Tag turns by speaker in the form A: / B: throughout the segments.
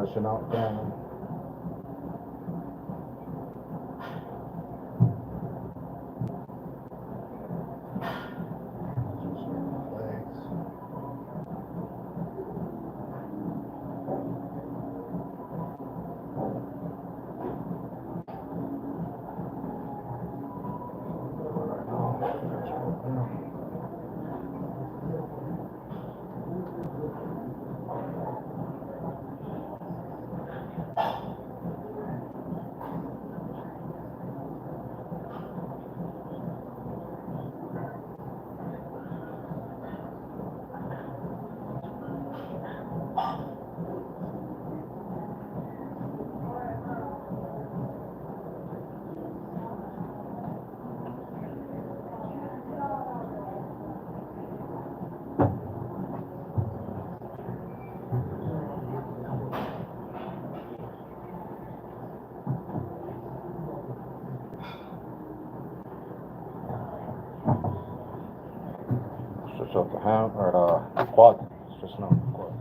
A: stretching out down. Legs. Stretch out the ham or the quad. Stretching out the quad.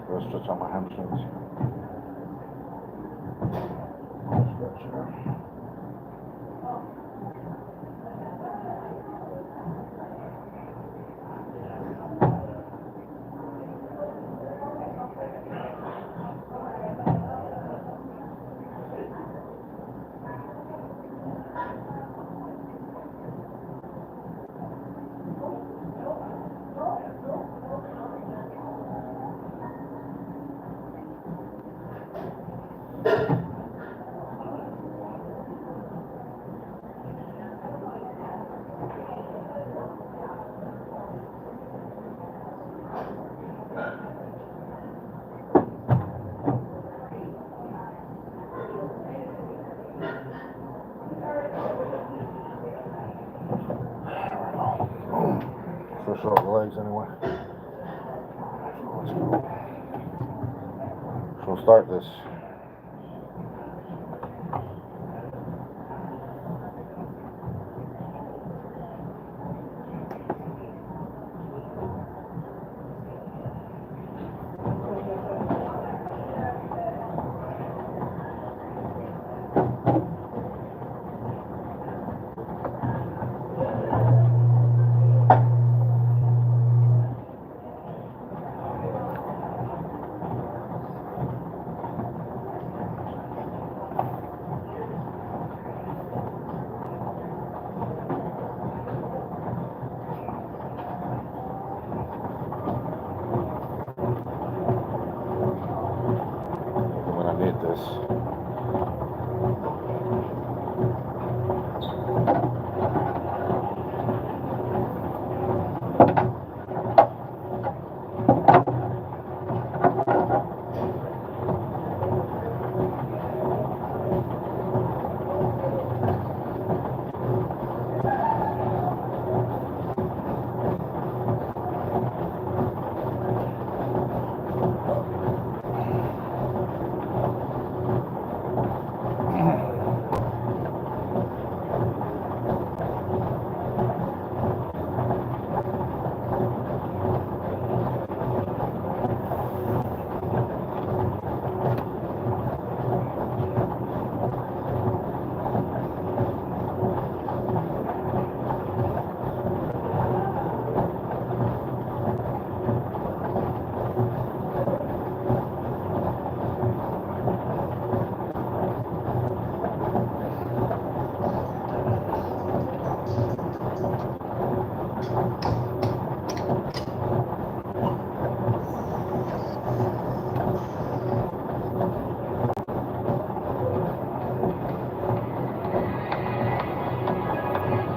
A: Let's stretch out my hamstrings. Stretch. Stretch out the legs anyway. Let's go. So we'll start this. this.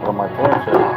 A: What my torch is.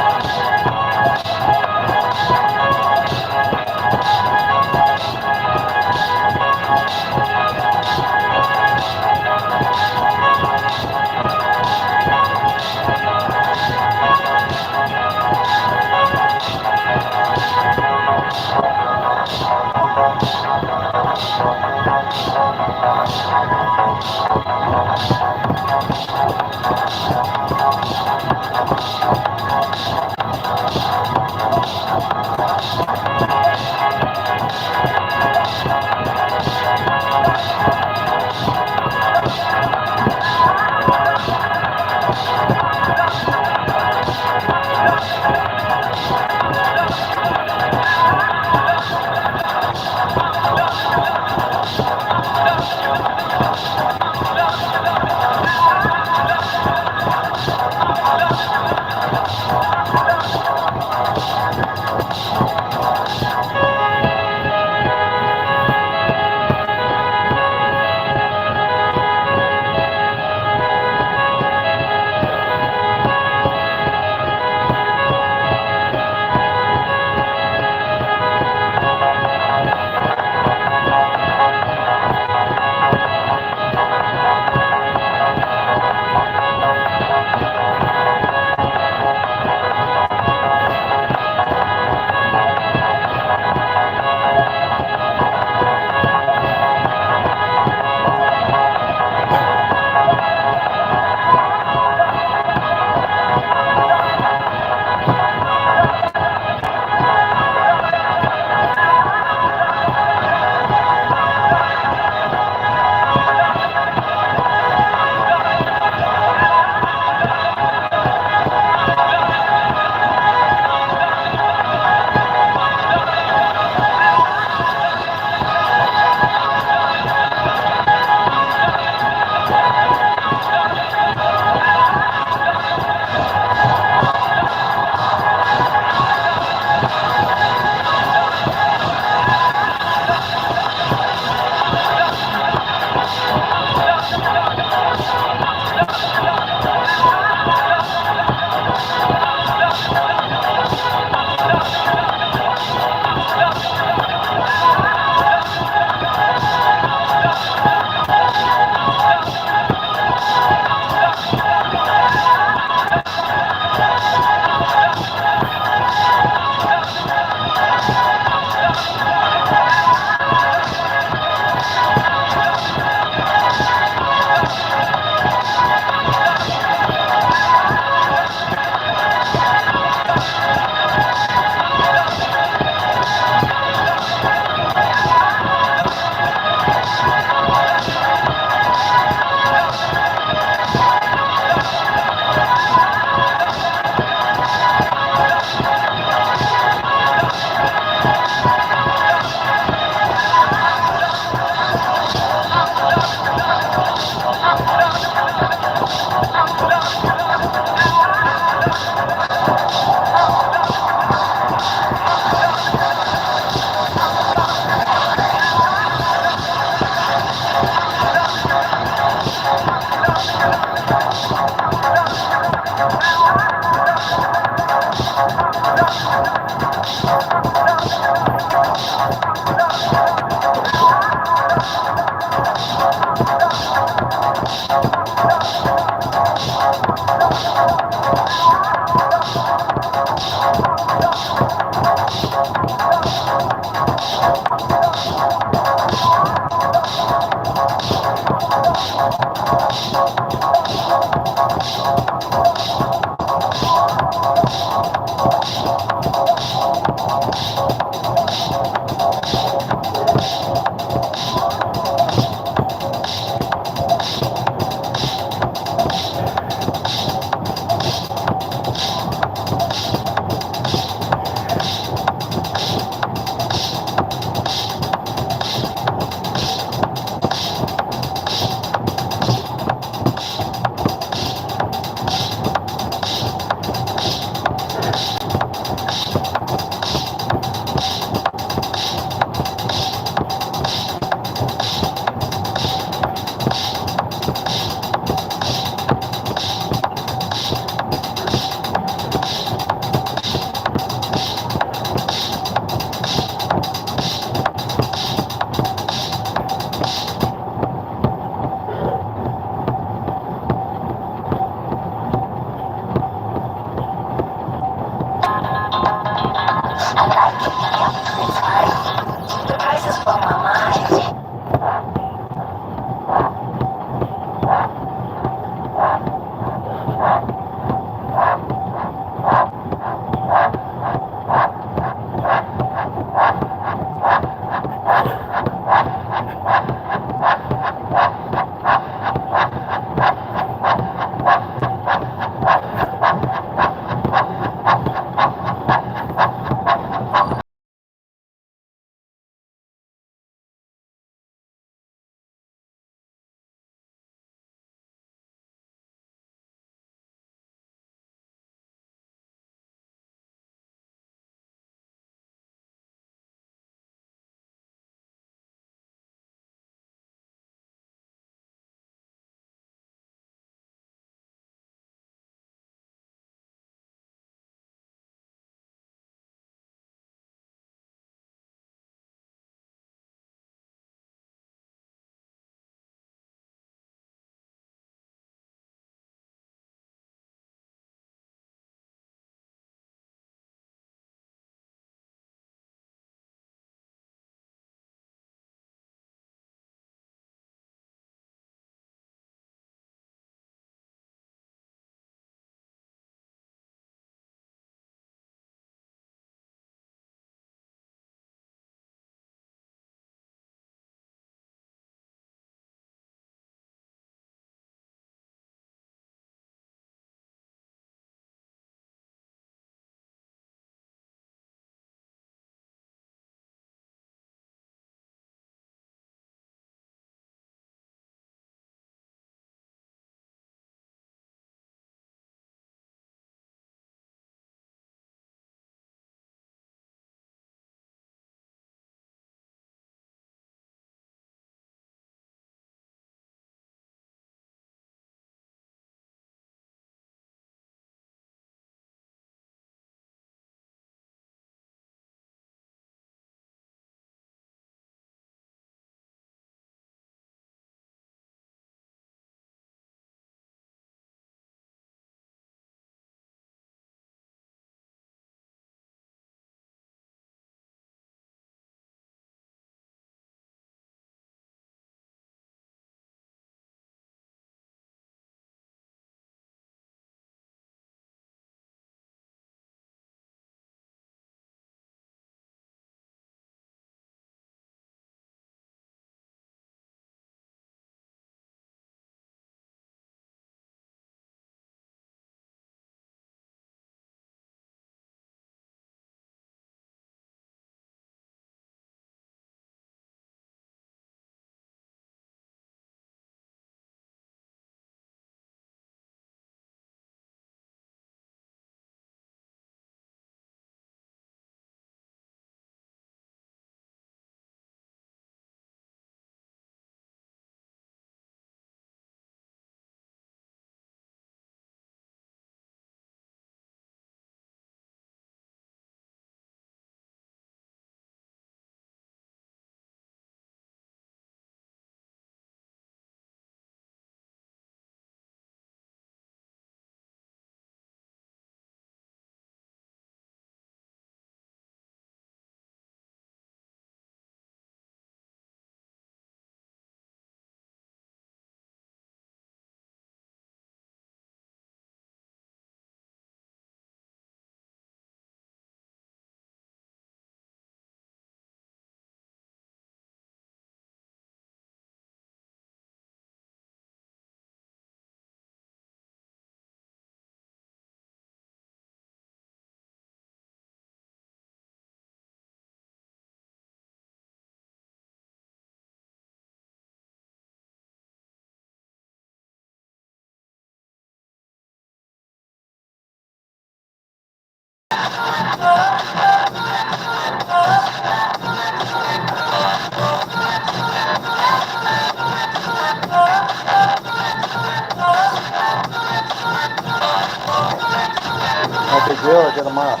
A: No big deal, I get them off.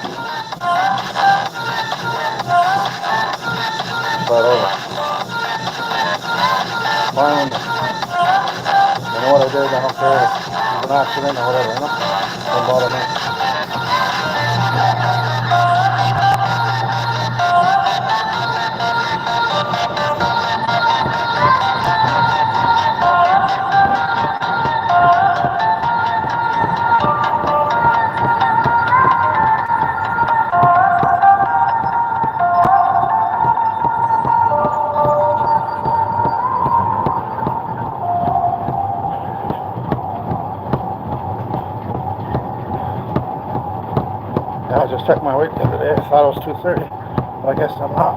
A: Start over. Fine. You know what I did? I don't care if it's an accident or whatever, you know? Don't bother me. Yeah, I just checked my weight the other day. I thought it was 230. But I guess I'm not.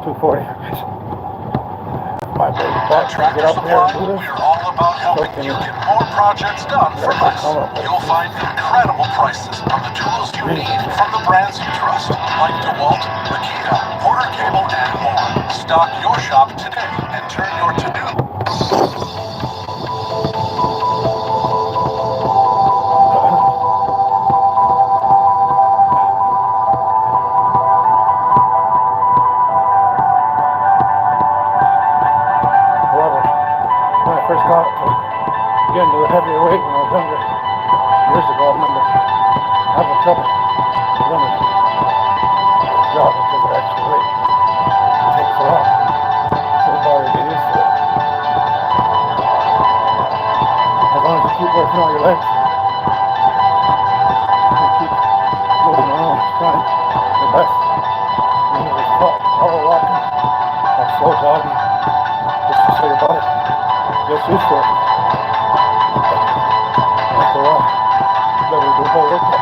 A: 240, I guess. My big butt to get up there and do this.
B: We're all about helping you get more projects done for less. You'll find incredible prices on the tools you need from the brands you trust, like DeWalt, Makita, Porter Cable, and more. Stock your shop today and turn your to-do.
A: First got get into the heavier weight when I was younger. Years ago, I remember having trouble running jogging because of extra weight. It takes a while for the body to get used to it. As long as you keep working on your legs, you keep moving around, trying your best. You know, just power walking or slow jogging, just to show your body gets used to it. After a while, you better do a whole workout.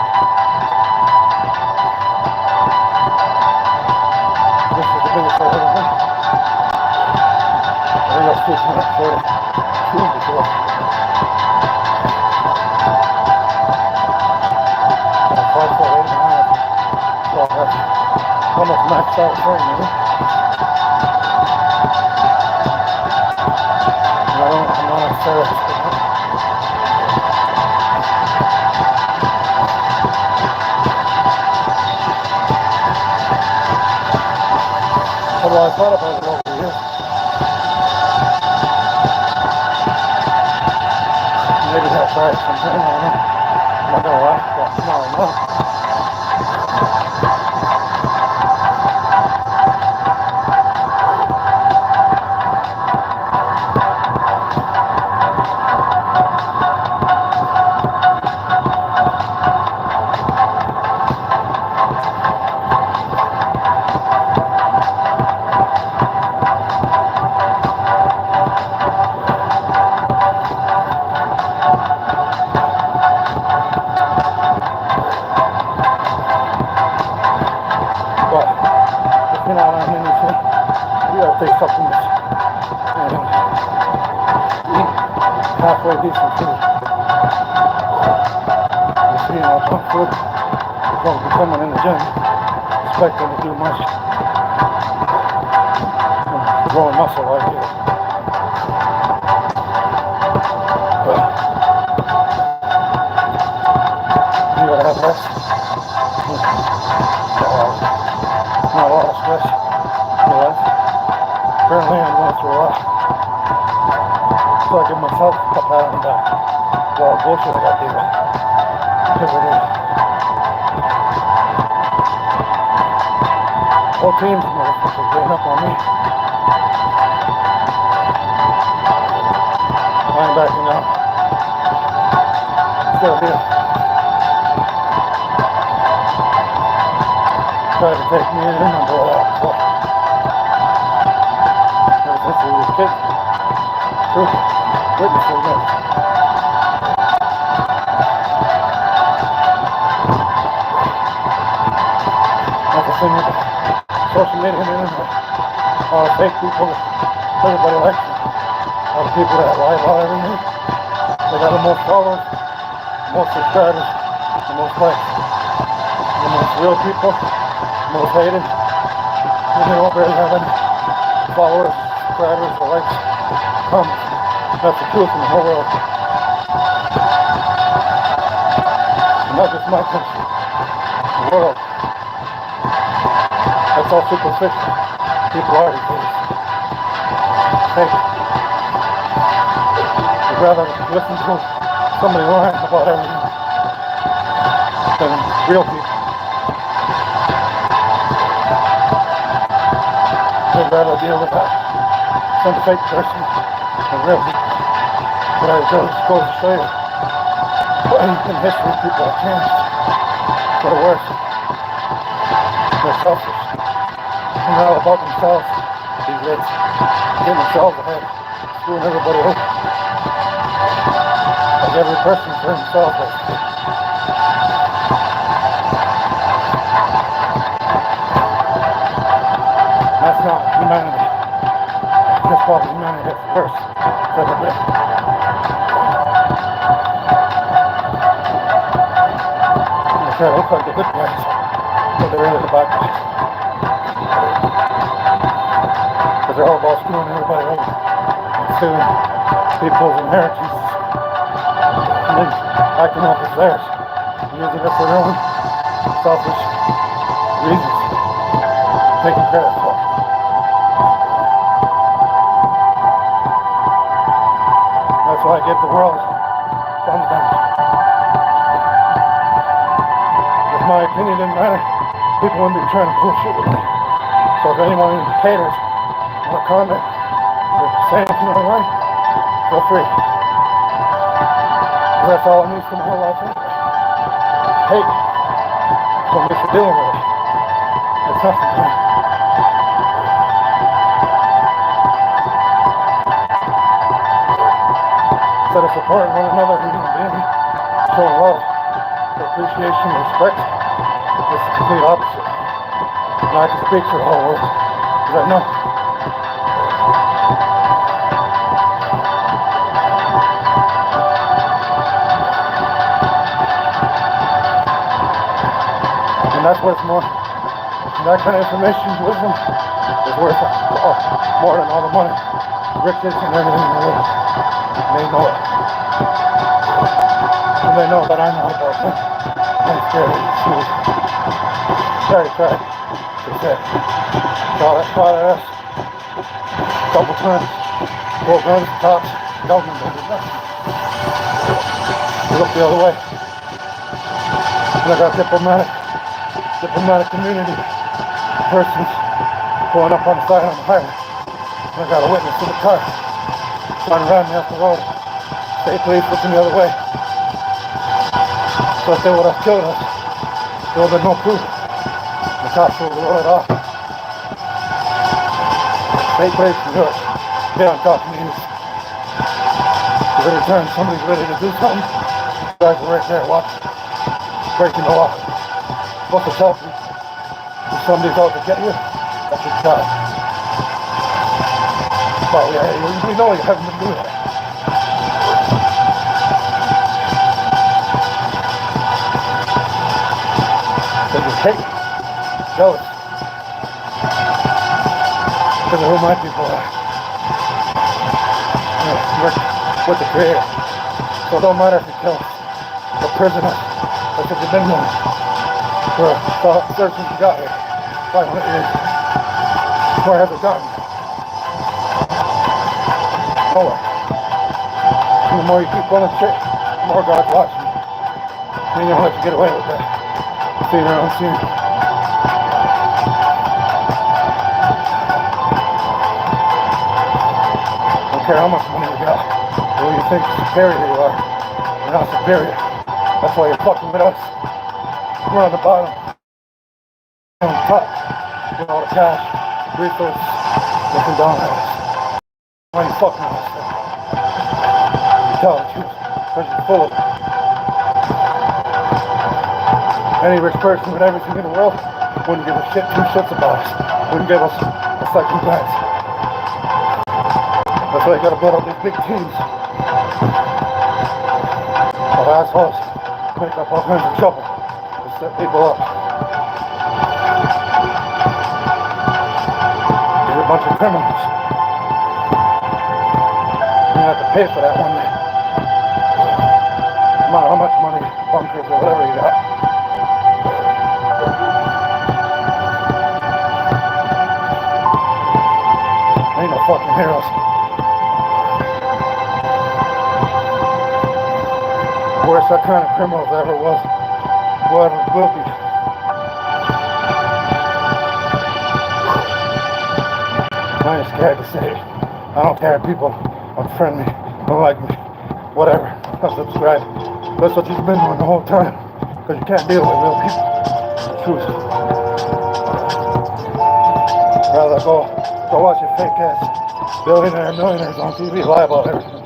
A: This is the biggest I've ever been. I think I was 242 before. I'm 5'8" and a half. So that's almost maxed out training, you know? I'm not a therapist. Although I thought about it over the years. Maybe I'll try it sometime, I don't know. I'm not gonna lie, but no, I'm not. You know what I mean? You gotta take supplements and eat halfway decent food. If you know junk food, you're going to be coming in the gym expecting to do much and growing muscle like you. But you gotta have rest. Not a lot of stress in my life. Currently I'm going through a lot. So I give myself a pat on the back. For all the bullshit I got to deal with. Every day. Whole team's motherfuckers getting up on me. I ain't backing out. Still here. Tried to take me in and blow out before. Ever since we was kids. True. Witnesses of it. That's the thing with the social media and internet. All the fake people that everybody likes them. All the people that lie about everything. They got the most followers, the most subscribers, the most likes, the most real people, most hated. And they don't really have any followers, subscribers, or likes, comments. That's the truth in the whole world. And not just my country, the world. That's all superficial. People are these days. Fake. I'd rather listen to somebody lying about everything than real people. I'd rather deal with that. Some fake person than real people. But I just goes to show you what in history people have changed for the worse. They're selfish. And they're all about themselves. These rich. Getting themselves ahead. Screwing everybody over. Like every person for himself. That's not humanity. That's probably humanity at first. For the bit. They try to look like the good guys, but they're really the bad guys. Because they're all about screwing everybody over and stealing people's inheritances. And then acting like it's theirs. Using it for their own selfish reasons. Taking credit for it. That's why I give the world thumbs down. If my opinion didn't matter, people wouldn't be trying to bullshit with me. So if anyone, haters, want to comment or say anything online, feel free. Because that's all it needs to my whole life anyway. Hate. So I'm used to dealing with it. It's nothing to me. Instead of supporting one another as human beings, showing love, appreciation, respect, it's the complete opposite. And I can speak for the whole world, because I know. And that's worth more. And that kind of information, wisdom, is worth more than all the money, riches, and everything in the world. And they know it. And they know that I know about them. I'm scared of these fools. Try. They said, shot at us. Couple times. 4 guns, cops, government does nothing. They look the other way. And I got diplomatic community persons going up on the side on the highway. And I got a witness in the car. Trying to run me off the road. State police looking the other way. So if they would have killed us, there would have been no proof. The cops would have rolled it off. State police in New York, they don't talk to me. Because every time somebody's ready to do something, you guys are right there watching, breaking the law. Supposed to tell you, if somebody's out to get you, that's your job. But we know you haven't been doing that. Because you're hate, jealous. Because of who my people are. Work with the Creator. So it don't matter if you kill us, or prison us, or if you've been one for the search since you got here. 500 years. Where has it gotten? Nowhere. And the more you keep pulling shit, the more God's watching you. And he don't let you get away with that. Seeing or unseen. Don't care how much money you got. Or you think superior you are. You're not superior. That's why you're fucking with us. We're on the bottom. On the top. With all the cash, resources, looking down at us. Why are you fucking with us? You tell the truth. Because you're full of it. Any rich person with everything in the world wouldn't give a shit, 2 shits about us. Wouldn't give us a second glance. That's why you gotta build up these big teams of assholes, make up all kinds of trouble to set people up. criminals. You have to pay for that one day. No matter how much money, bunkers, or whatever you got. Ain't no fucking heroes. Worst that kind of criminals ever was, whoever will be. I ain't scared to say it. I don't care if people unfriend me, don't like me, whatever. Unsubscribe. That's what you've been doing the whole time. Because you can't deal with real people. The truth. Rather go watch your fake ass millionaires on TV lie about everything.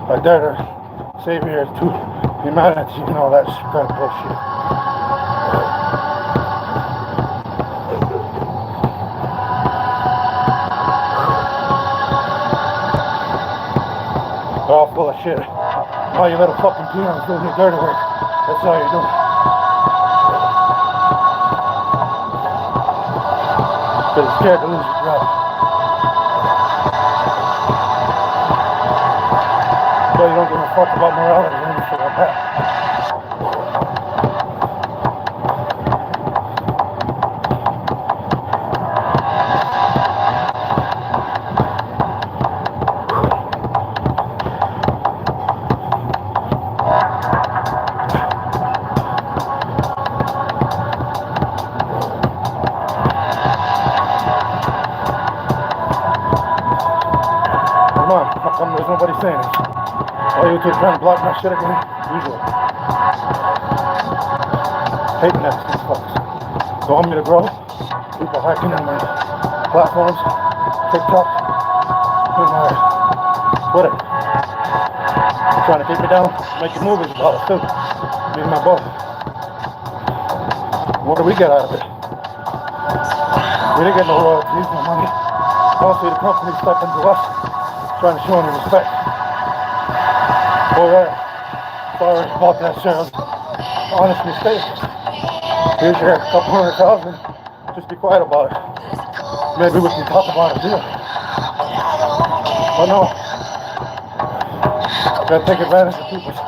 A: I dare to savior to humanity and all that kind of bullshit. They're all full of shit. All you little fucking peons doing your dirty work. That's all you're doing. Because you're scared to lose your job. So you don't give a fuck about morality or anything like that. Come on, how come there's nobody saying it? Why you two trying to block my shit again? Usual. Hating that these fucks. So want me to grow? People hacking on my platforms, TikTok, and my Twitter. They're trying to keep me down, making movies about us too. Me and my boy. What do we get out of it? We didn't get no royalties, no money. Mostly the company stepping to us, trying to show any respect. Oh yeah, sorry about that, Cheryl. Honest mistake. Here's your couple $100,000. Just be quiet about it. Maybe we can talk about it, deal. But no. Gotta take advantage of people's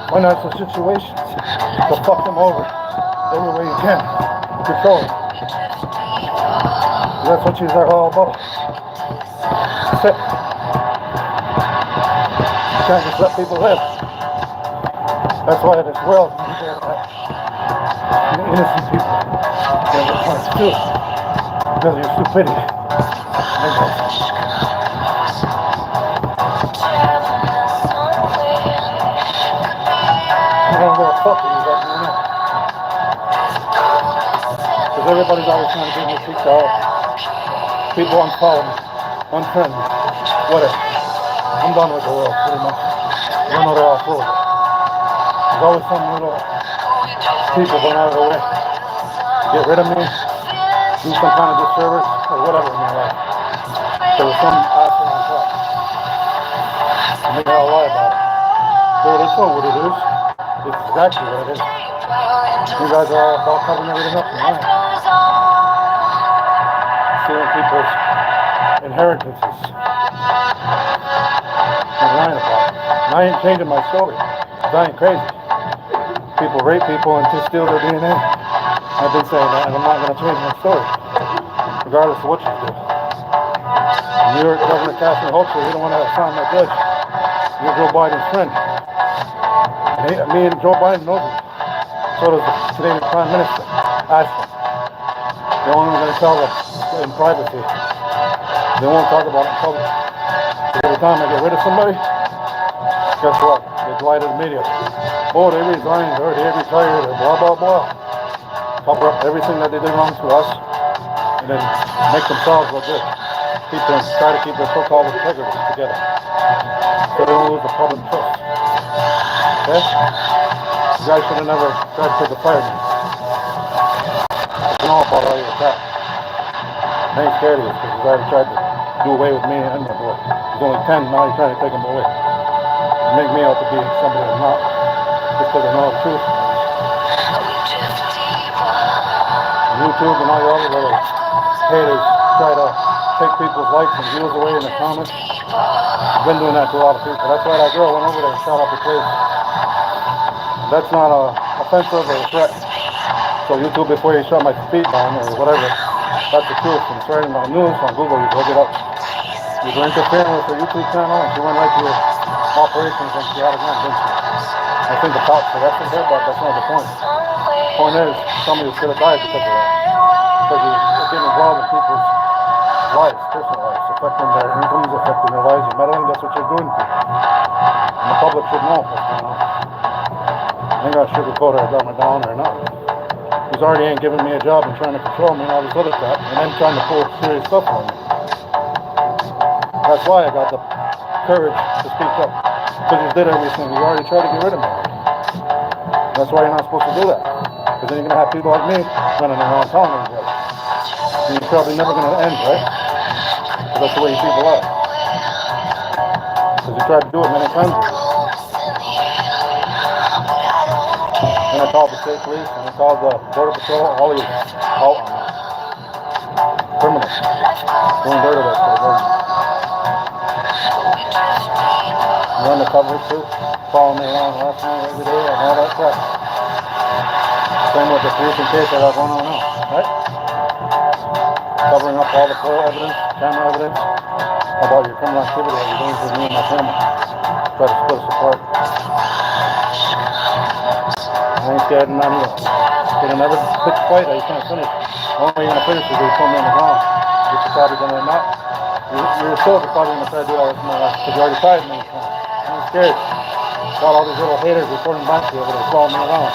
A: financial situations to fuck them over every way you can. Control them. That's what she's all about. That's it. You can't just let people live. That's why this world is innocent people. They're punished too. Because of your stupidity. I don't give a fuck with you right now. Because everybody's always trying to give me a freak out. People unfollow me, unfriend me, whatever. I'm done with the world, pretty much. I know they're all full of it. There's always some little people going out of their way to get rid of me, do some kind of disservice, or whatever in my life. There was some asshole on top. And they all lie about it. So it is not what it is. It's exactly what it is. You guys are all about covering everything up and lying. Stealing people's inheritances. I'm lying about it. And I ain't changing my story. Because I ain't crazy. People rape people and to steal their DNA. I've been saying that, and I'm not going to change my story. Regardless of what you do. New York Governor Catherine Hochul, you don't want to sign my judge. You're Joe Biden's friend. And me and Joe Biden knows it. So does the Canadian Prime Minister, Ashton. They're only going to tell us in privacy. They won't talk about it in public. Every time I get rid of somebody, guess what? They lie to the media. Oh, they resigned, or they retired, or blah, blah, blah. Cover up everything that they did wrong to us, and then make themselves look good. Try to keep their so-called integrity together. So they don't lose the public trust. Okay? You guys should have never tried to fire me. You know about all your crap. I ain't scared of you because he's already tried to do away with me and my boy. He's only 10, now he's trying to take him away. Make me out to be somebody I'm not. Just because I know the truth. YouTube and all your other little haters try to take people's likes and views away in the comments. I've been doing that to a lot of people. That's why that girl went over there and shot up the place. That's not offensive or a threat. So YouTube, before you shut my feet down or whatever, that's the truth. And it's right in the news on Google, you look it up. You were interfering with her YouTube channel and she went right to your operations and she had a gun, didn't she? I think the cops arrested her, but that's not the point. The point is, somebody should have died because of that. Because you're getting involved in people's lives, personal lives, affecting their incomes, affecting their lives, and meddling. That's what you're doing to people. And the public should know what's going on. I ain't got to sugarcoat or dumb it down or nothing. He's already ain't giving me a job and trying to control me and all this other crap, and then trying to pull serious stuff on me. That's why I got the courage to speak up. Because he did everything. He already tried to get rid of me. That's why you're not supposed to do that. Because then you're going to have people like me running around telling everybody. And you're probably never going to end, right? Because that's the way you people are. Because you tried to do it many times. And I called the state police, and I called the border patrol, all these criminals doing dirt of us for the government. You're undercover too, following me around, harassing me every day, and all that crap. Same with the pollution case that I got going on now, right? Covering up all the photo evidence, camera evidence about your criminal activity that you're doing for me and my family. Try to split us apart. I ain't scared of none of you. You can never pick a fight that you can't finish. The only way you're going to finish is if you put me on the ground. Which you're probably going to not. You're still probably going to try to do all this in my life because you already tried many times. I'm scared. Got all these little haters reporting back to you over there, following me around.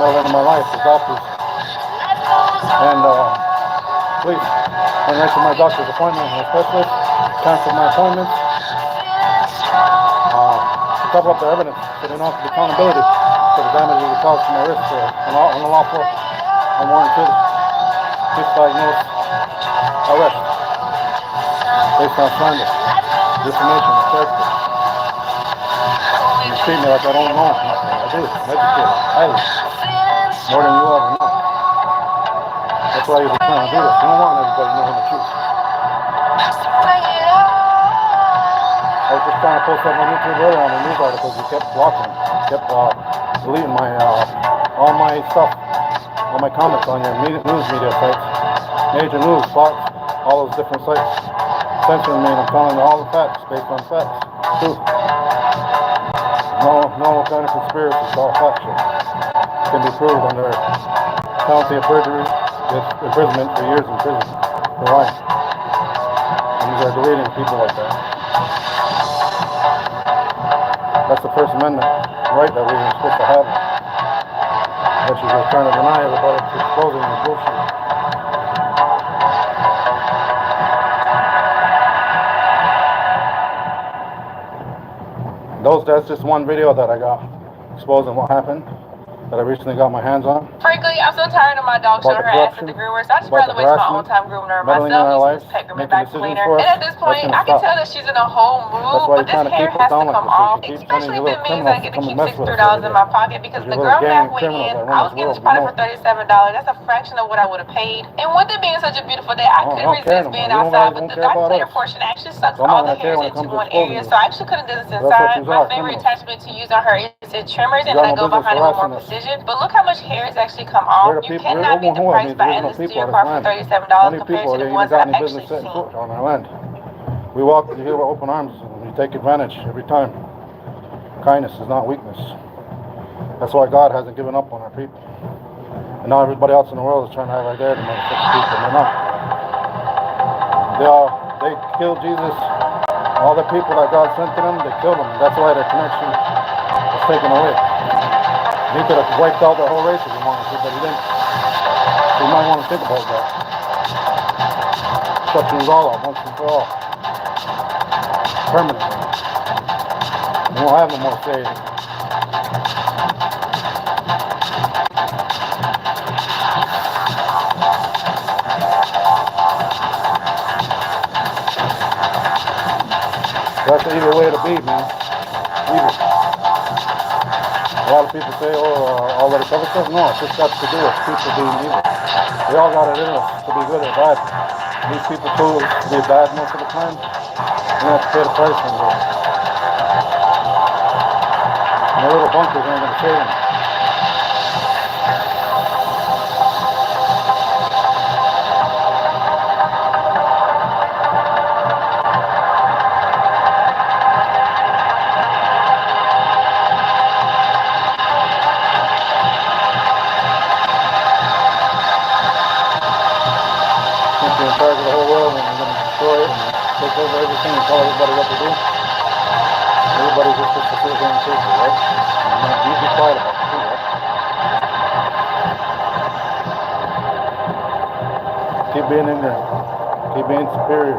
A: Meddling in my life, the doctors. And please, went right to my doctor's appointment, my specialist, canceled my appointments. Cover up the evidence so they don't have accountability for the damages it caused to my wrist for unlawful, unwarranted, misdiagnosed arrest based on slander, defamation, and character. You treat me like I don't know nothing. I do. I'm educated, highly, more than you ever know. That's why you're trying to do this. You don't want everybody knowing the truth. I was just trying to post up on YouTube earlier on the news articles. You kept blocking me. You kept deleting my all my stuff, all my comments on your news media sites, Major News, Fox, all those different sites, censoring me, and I'm telling you all the facts based on facts, truth. No kind of conspiracy. It's all fact shit. It can be proved under penalty of perjury, with imprisonment for years in prison for lying. And these are deleting people like that. That's the First Amendment right that we were supposed to have. But you're just trying to deny everybody exposing the bullshit. That's just one video that I got exposing what happened that I recently got my hands on.
C: Frankly, I'm so tired of my dog showing her ass at the groomer, so I just rather waste my own time grooming her myself, using this pet grooming vacuum cleaner. And at this point, I can tell that she's in a whole mood, but this hair has to come off, especially if it means I get to keep $63 in my pocket, because the girl halfway in, I was getting this product for $37. That's a fraction of what I would have paid. And with it being such a beautiful day, I couldn't resist being outside, but the dark cleaner portion actually sucks all the hairs into one area, so I actually could have done this inside. My favorite attachment to use on her is the trimmers, and then I go behind it with more precision. But look how much hair has actually come off. You cannot beat the price by adding this to your car for $37 compared to the ones that I've actually seen.
A: On our land. We walk here with open arms and we take advantage every time. Kindness is not weakness. That's why God hasn't given up on our people. And now everybody else in the world is trying to have our dad and motherfucking people, and they're not. They killed Jesus. All the people that God sent to them, they killed them. That's why their connection was taken away. He could have wiped out the whole race if he wanted to, but he didn't. So you might want to think about that. Shut things all out, once and for all. Permanently. You won't have no more say. That's the evil way to be, man. Evil. lot of people say, oh, all that other stuff. No, it's just got to do with people being evil. We all got it in us to be good or bad. These people chose to be bad most of the time. We have to pay the price on that. And the little bunkers aren't going to save them. In charge of the whole world and we're going to destroy it and take over everything and tell everybody what to do. Everybody's just supposed to sit here and take it, right? And you be quiet about it too, right? Keep being ignorant. Keep being superior.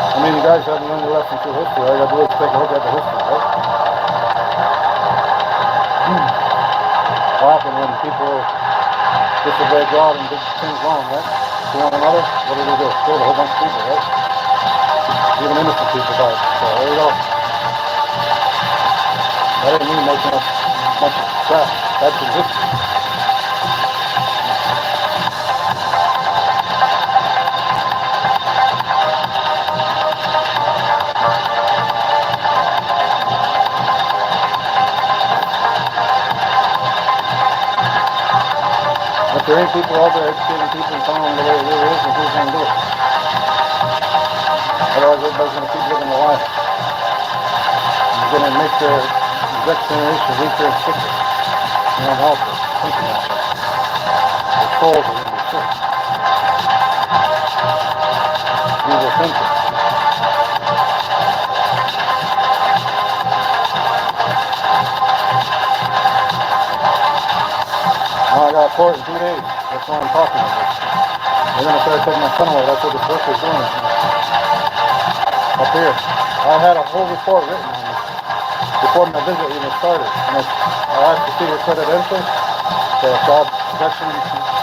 A: I mean, you guys haven't learned your lesson through history. All you got to do is take a look at the history, right? What happened when people disobey God and did things wrong, right? To one another, what did they do? Killed a whole bunch of people, right? Even innocent people died. So there you go. That didn't mean making up a bunch of crap. That's in history. If there ain't people out there educating people and telling them the way it really is, then who's going to do it? Otherwise, everybody's going to keep living the lie. And they're going to make their next generation weaker and sicker. And unhealthy. Thinking that way. Their souls are going to be sick. Evil thinking. Now I got court in 2 days. That's what I'm talking about. They're going to try to take my son away. That's what this work is doing. Up here. I had a whole report written on this before my visit even started. And I asked to see her credentials, the job protection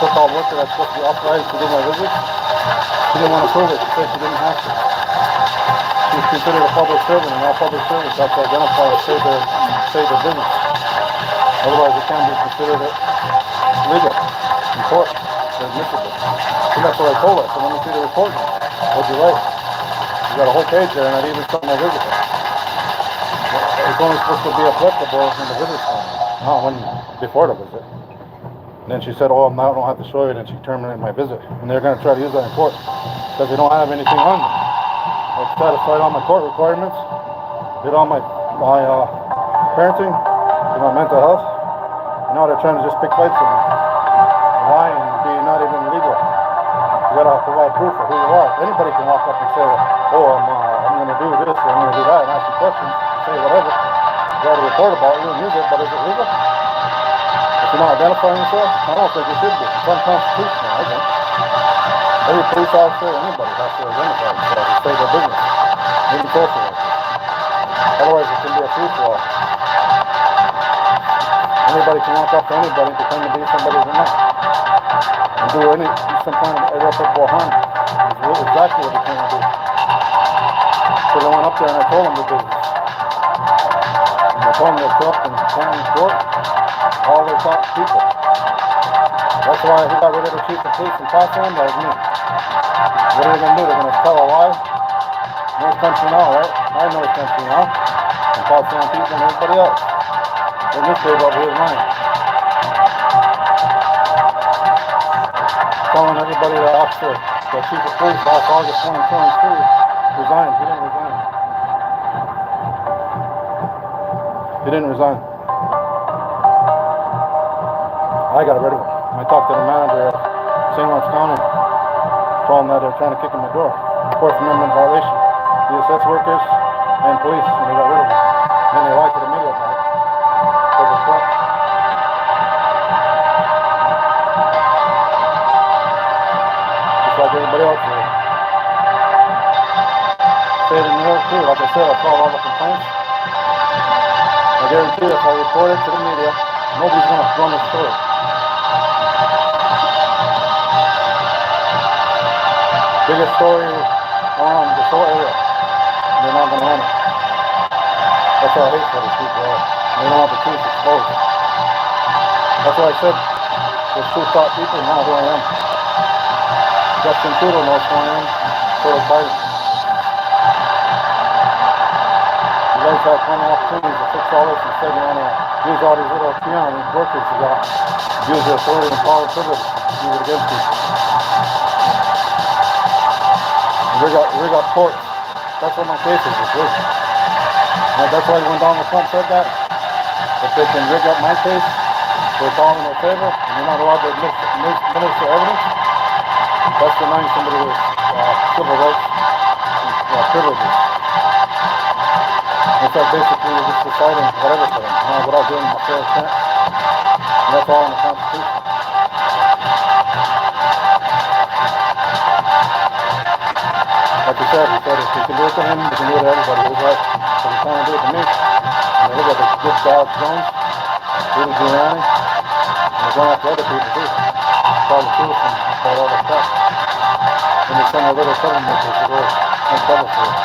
A: so-called worker that's supposed to be authorized to do my visit. She didn't want to prove it. She said she didn't have to. She's considered a public servant, and all public servants have to identify and say their business. Otherwise, it can be considered legal in court. It's admissible. And that's what I told her. So let me see the report now. What'd you write? You got a whole page there, and I didn't even start my visit. It's only supposed to be applicable in the visit time. Not before the visit. And then she said, oh, I don't have to show you. Then she terminated my visit. And they're going to try to use that in court because they don't have anything on me. I satisfied all my court requirements, did all my parenting, did my mental health. And now they're trying to just pick fights with me. Lying and being not even legal. You gotta provide proof of who you are. Anybody can walk up and say, oh, I'm gonna do this or I'm gonna do that, and ask you questions, say whatever. You got a report about you and use it, but is it legal? If you're not identifying yourself, I don't think you should be. It's unconstitutional, I think. Every police officer, anybody has to identify themselves and say their business. Even social work. Otherwise it can be a free-for-all. Anybody can walk up to anybody and pretend to be somebody they're not. And do some kind of irreparable harm. It's exactly what they're trying to do. So they went up there and I told them the business. And I told them they're corrupt and planning court. All their top people. That's why he got rid of the chief of police in Potsdam. That was me. What are they going to do? They're going to tell a lie? North Country now, right? I know North Country now. And Potsdam people and everybody else. The newspaper over here is mine. Telling everybody that officer, the chief of police last August 2023 resigned. He didn't resign. He didn't resign. I got rid of him. I talked to the manager of St. Lawrence County. Told him that they're trying to kick in my door. Fourth Amendment violation. DSS workers and police, and they got rid of him. And then they lied to the media about it. Because of what? Just like everybody else here. State of New York too. Like I said, I filed all the complaints. I guarantee if I report it to the media, nobody's going to run the story. biggest story around this whole area. They're not going to run it. That's what I hate for these people. They don't have the truth exposed. That's why I said there's two top people who know who I am. Justin Trudeau knows who I am. So does Biden. You guys have plenty of opportunities to fix all this. Instead, you want to use all these little peon workers you got. Use their authority and power and privilege. Use it against people. We got courts. That's what my case is. It's rigged. And that's why when Donald Trump said that, if they can rig up my case, they're calling in their favor, and you're not allowed to administer evidence, that's denying somebody with civil rights and privileges. It's like basically you're just deciding whatever for them, without giving them a fair chance. And that's all in the Constitution. Like you said, if you can do it to him, you can do it to everybody. He's right. So you're trying to do it to me. And look at this good Dow Jones, Rudy Giuliani, and they're going after other people too. Call the truth and call all that stuff. And they send a little troublemakers to go and trouble for it.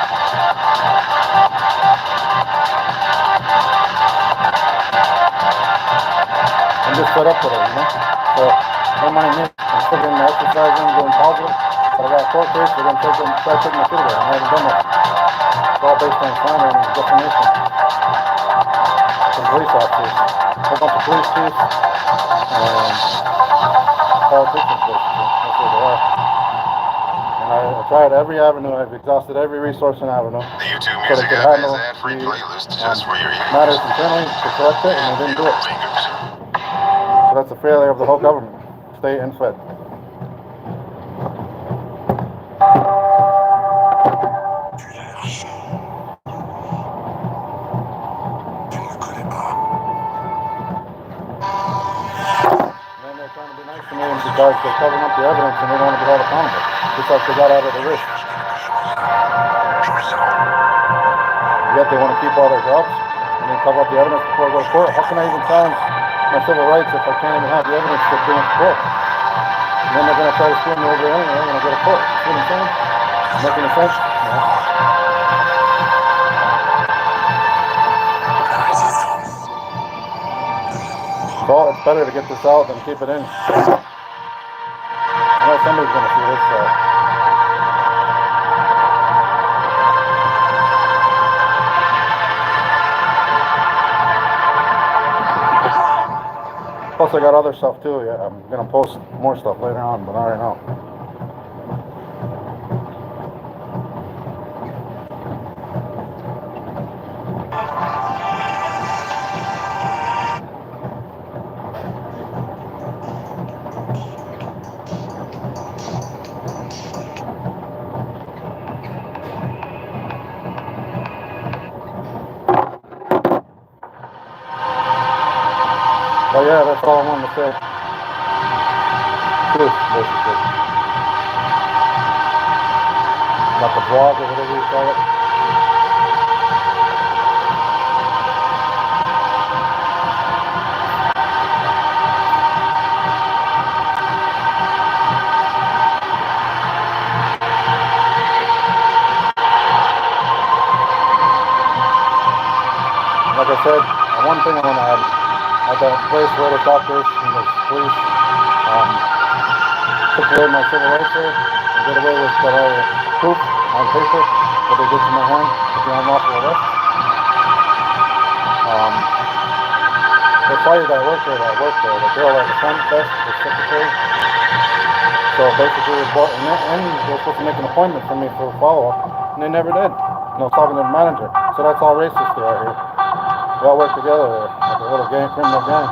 A: I'm just fed up with it, So, don't mind me. I'm still getting exercising, doing positive. But I got a court case, they're going to try taking my kid away. I haven't done that. It's all based on slander and defamation. Some police officers, a whole bunch of police chiefs, and politicians, basically. That's what they are. And I tried every avenue. I've exhausted every resource and avenue.
B: The YouTube Music app has ad-free playlist just for your ears.
A: Matters internally to correct it, and they didn't do it. So that's a failure of the whole government, state and fed. Because they're covering up the evidence and they don't want to be held accountable. Just like they got out of the risk. Yet they want to keep all their jobs and then cover up the evidence before I go to court. How can I even challenge my civil rights if I can't even have the evidence to bring it to court? And then they're going to try to screw me over anyway when I go to court. You see what I'm saying? Making a sense? No. So it's better to get this out than keep it in. I know somebody's going to see this, so. Plus I got other stuff too. Yeah, I'm going to post more stuff later on, but not right now. But yeah, that's all I wanted to say. Truth, basically. Like a vlog or whatever you call it. Like I said, one thing I want to add. At that place where the doctors and the police took away my civil rights there and did away with proof on paper what they did to my hand with the unlawful arrest. The fire that worked there, the girl at the front desk, the secretary. So basically, they were supposed to make an appointment for me for a follow-up, and they never did. And I was talking to the manager. So that's all racist there out here. We all work together there, like a little gang, criminal gang.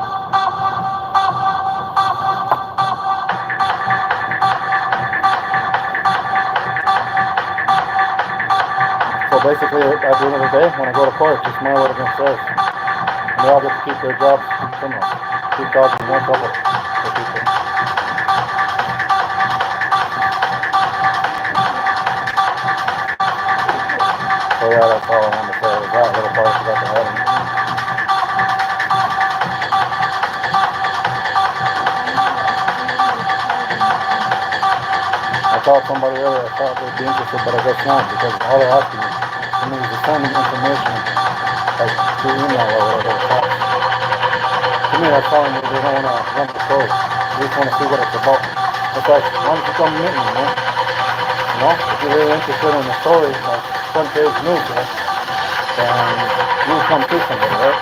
A: So basically, at the end of the day, when I go to court, it's just my word against theirs. And they all get to keep their jobs criminals. Keep causing more trouble for people. So yeah, that's all I wanted to say. That little part I forgot to add in. thought somebody earlier, I thought they'd be interested, but I guess not, because all they're asking me is to send them information, like through email or whatever, fax. To me, that's telling me they don't want to run the story. They just want to see what it's about. It's like, why don't you come meet me, man? You know, if you're really interested in the story, like front page news, right? Then you come to somebody, right?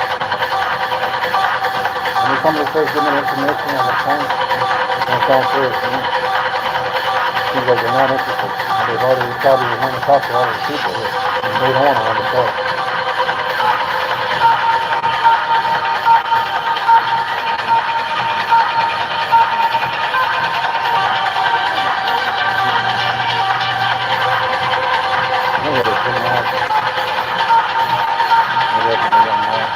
A: And if somebody says, give me the information on the phone, don't sound serious to me. Seems like they're not interested. And they've already probably want to talk to all these people here, and they don't want to run the story. Maybe they're pretty mad. Maybe they're getting mad.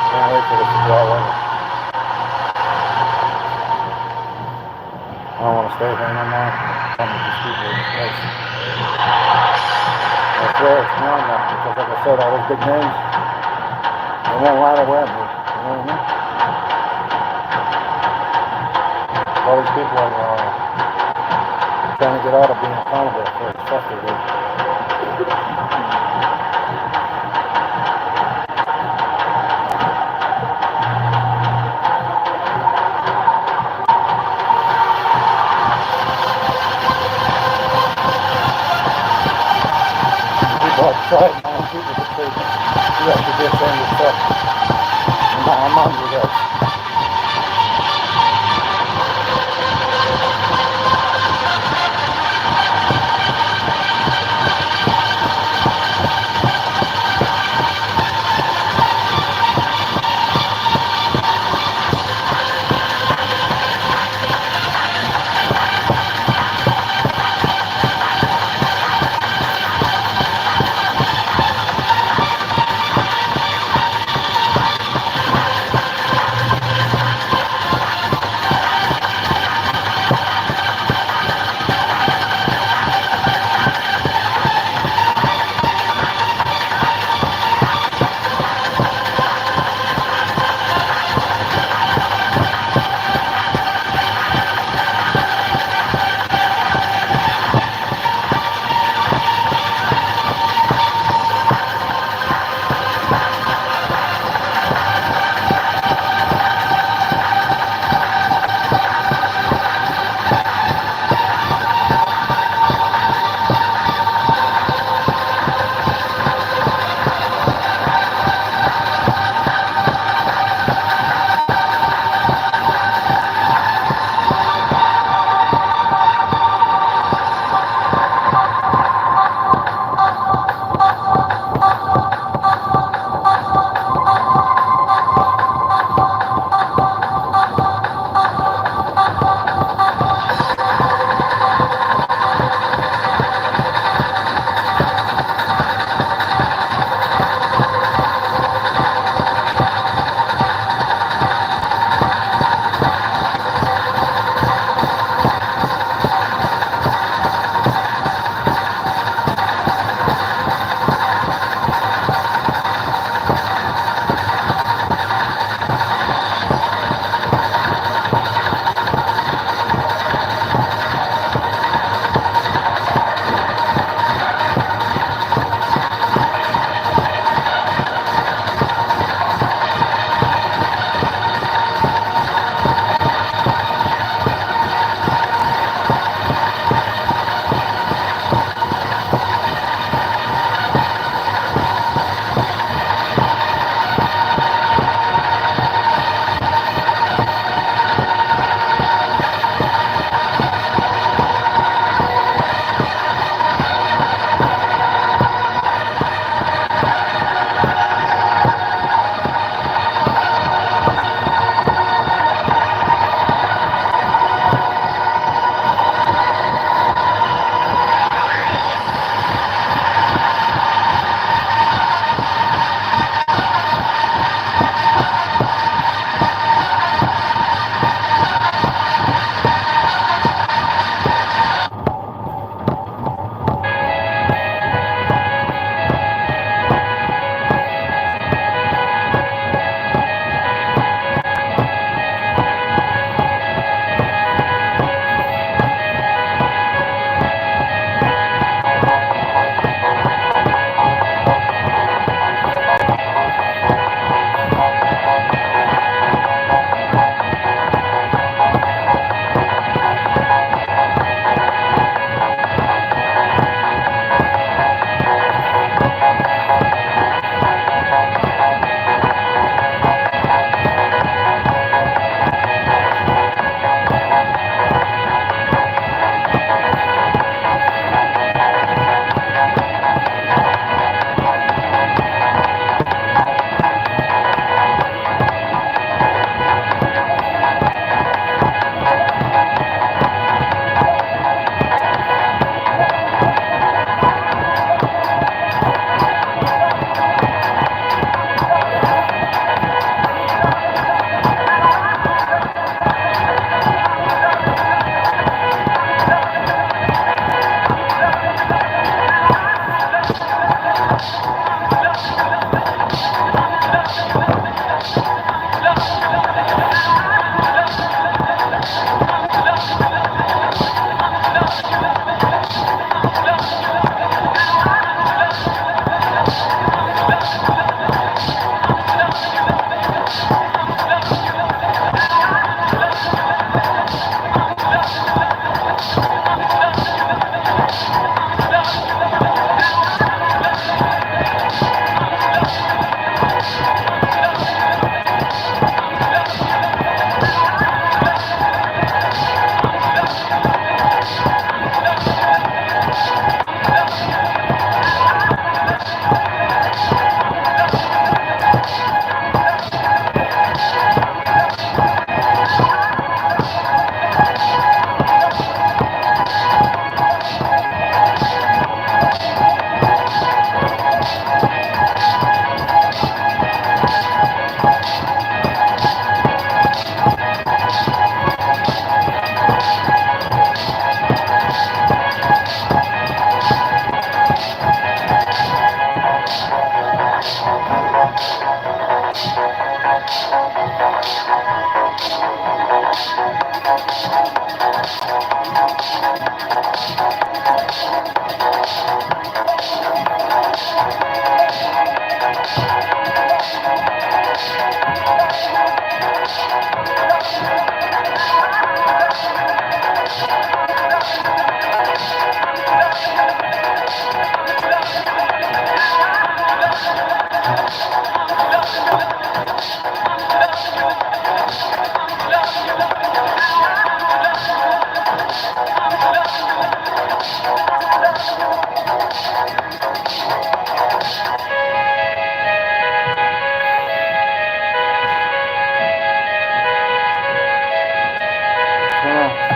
A: Can't wait for this to be all over. I don't want to stay here no more. I'm with these people in this place. I swear it's mad now, because like I said, all those big names, they won't lie away at me. You know what I mean? All these people are trying to get out of being accountable for the stuff they do. People outside, man, people just say, you have to do something yourself. I'm on you guys.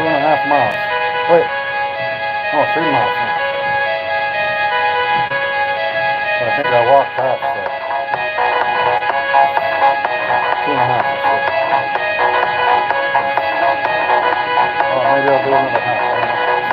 A: 2.5 miles. Wait. Oh, 3 miles now. But I think I walked half, so 2.5 or so. Oh, maybe I'll do another half. I don't know.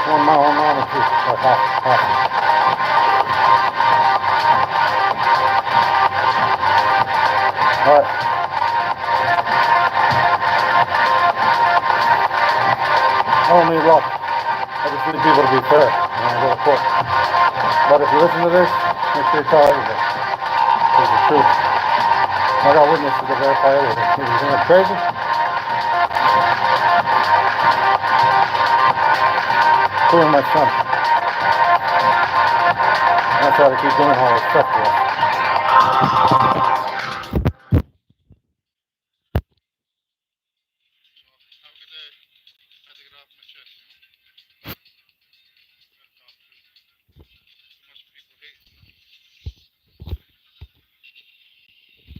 A: just 1 mile, 1 mile, and 2. Or half. Alright. I don't need luck. I just need people to be fair when I go to court. But if you listen to this, make sure you tell everybody. It's the truth. I got witnesses to verify everything. You think I'm crazy? Including my son. That's why they keep doing all this stuff to us.